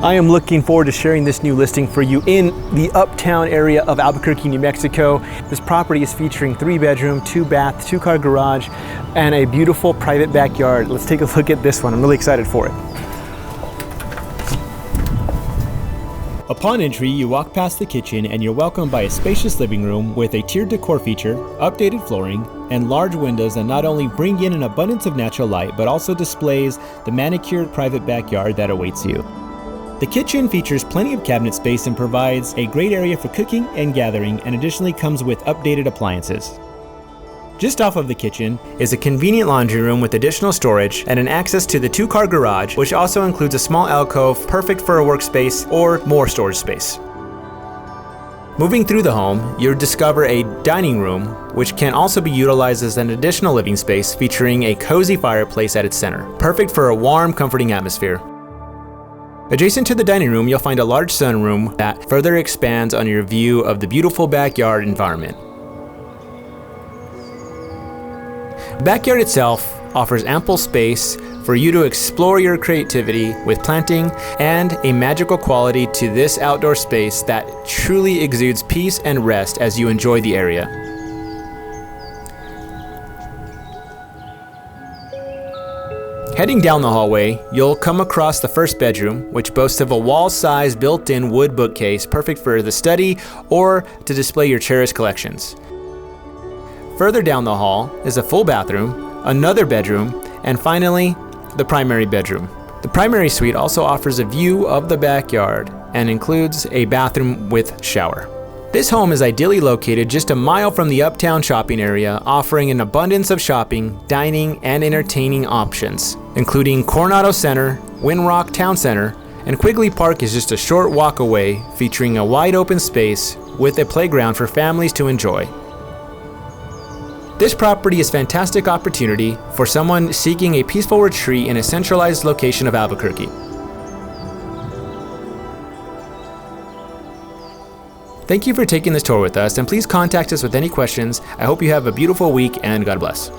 I am looking forward to sharing this new listing for you in the Uptown area of Albuquerque, New Mexico. This property is featuring 3-bedroom, 2-bath, 2-car garage, and a beautiful private backyard. Let's take a look at this one. I'm really excited for it. Upon entry, you walk past the kitchen and you're welcomed by a spacious living room with a tiered decor feature, updated flooring, and large windows that not only bring in an abundance of natural light, but also displays the manicured private backyard that awaits you. The kitchen features plenty of cabinet space and provides a great area for cooking and gathering, and additionally comes with updated appliances. Just off of the kitchen is a convenient laundry room with additional storage and an access to the 2-car garage, which also includes a small alcove perfect for a workspace or more storage space. Moving through the home, you'll discover a dining room, which can also be utilized as an additional living space, featuring a cozy fireplace at its center, perfect for a warm, comforting atmosphere. Adjacent to the dining room, you'll find a large sunroom that further expands on your view of the beautiful backyard environment. The backyard itself offers ample space for you to explore your creativity with planting and a magical quality to this outdoor space that truly exudes peace and rest as you enjoy the area. Heading down the hallway, you'll come across the first bedroom, which boasts of a wall-sized built-in wood bookcase perfect for the study or to display your cherished collections. Further down the hall is a full bathroom, another bedroom, and finally, the primary bedroom. The primary suite also offers a view of the backyard and includes a bathroom with shower. This home is ideally located just a mile from the Uptown shopping area, offering an abundance of shopping, dining, and entertaining options, including Coronado Center, Windrock Town Center, and Quigley Park is just a short walk away, featuring a wide open space with a playground for families to enjoy. This property is a fantastic opportunity for someone seeking a peaceful retreat in a centralized location of Albuquerque. Thank you for taking this tour with us, and please contact us with any questions. I hope you have a beautiful week, and God bless.